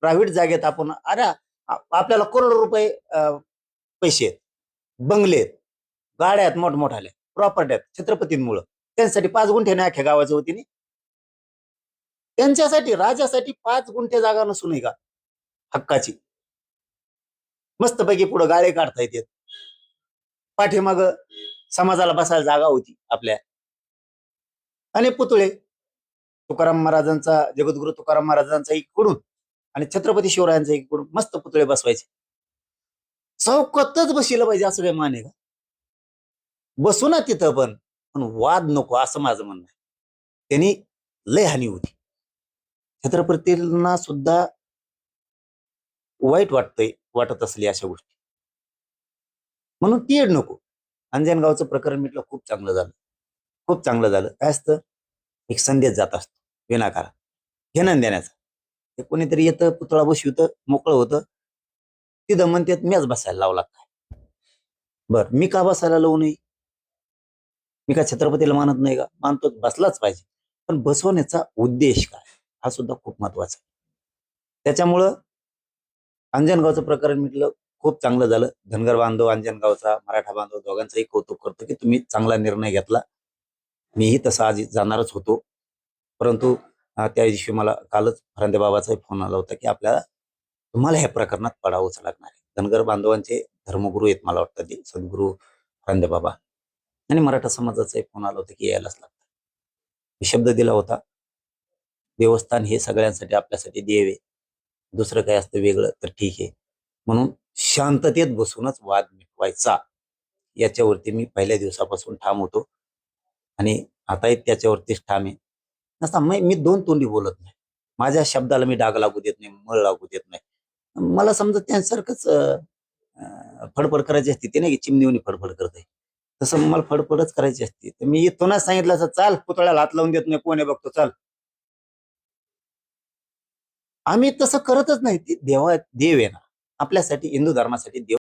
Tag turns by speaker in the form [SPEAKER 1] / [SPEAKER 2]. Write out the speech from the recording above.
[SPEAKER 1] Private जागेत आपण अरे आपल्याला करोड रुपये पैसे आहेत, बंगले आहेत, गाड्या आहेत मोठमोठ्याल्या, प्रॉपर्टी आहेत छत्रपतींमुळं. त्यांच्यासाठी 5 गुंठे नाही अख्ख्या गावाच्या वतीने. त्यांच्यासाठी राजासाठी 5 गुंठे जागा नसून का हक्काची. मस्तपैकी पुढे गाळे काढता येतात. पाठीमाग समाजाला बसायला जागा होती आपल्या. आणि पुतळे तुकाराम महाराजांचा, जगद्गुरु तुकाराम महाराजांचा इकडून आणि छत्रपती शिवरायांचा इकडून मस्त पुतळे बसवायचे. चौकातच बसलं पाहिजे असं काही मान आहे का? बसू ना तिथं, पण वाद नको असं माझं म्हणणं आहे. त्यांनी लय हानी होती. छत्रपतींना सुद्धा वाईट वाटत असली अशा गोष्टी, म्हणून तीड नको. अंजनगावचं प्रकरण म्हटलं खूप चांगलं झालं, खूप चांगलं झालं. काय असतं, एक संदेश जात असतो विनाकारण घेणं देण्याचा. ते कोणीतरी येतं, पुतळा बसवितं, मोकळं होतं. तिथं म्हणतात मीच बसायला लावला काय? बर, मी का बसायला लावू नये? मी का छत्रपतीला मानत नाही का? मानतो, बसलाच पाहिजे. पण बसवण्याचा उद्देश काय हा सुद्धा खूप महत्वाचा आहे. त्याच्यामुळं अंजनगावचं प्रकरण म्हटलं खूप चांगलं झालं. धनगर बांधव, अंजनगावचा मराठा बांधव दोघांचंही कौतुक करतो की तुम्ही चांगला निर्णय घेतला. मीही तसा आज जाणारच होतो, परंतु त्या दिवशी मला कालच फरांदे बाबाचा फोन आला होता की आपल्याला तुम्हाला ह्या प्रकरणात पडावंच लागणार आहे. धनगर बांधवांचे धर्मगुरू आहेत मला वाटतं ते सद्गुरू फरांदे बाबा, आणि मराठा समाजाचा फोन आला होता की यायलाच लागतं. मी शब्द दिला होता, देवस्थान हे सगळ्यांसाठी आपल्यासाठी देव आहे, दुसरं काय असतं वेगळं तर ठीक आहे. म्हणून शांततेत बसूनच वाद मिटवायचा याच्यावरती मी पहिल्या दिवसापासून ठाम होतो आणि आताही त्याच्यावरतीच ठाम आहे. नसता मी दोन तोंडी बोलत नाही. माझ्या शब्दाला मी डाग लागू देत नाही, मळ लागू देत नाही. मला समजा त्यांसारखंच फडफड करायची असते, ते नाही की चिमणीवनी फडफड करत आहे, तसं मला फडफडच करायची असते. तर मी इथूनच सांगितलं असं, चाल पुतळ्याला हात लावून देत नाही, कोण आहे बघतो चाल. आम्ही तसं करतच नाही. देव आहे ना आपल्यासाठी, हिंदू धर्मासाठी देव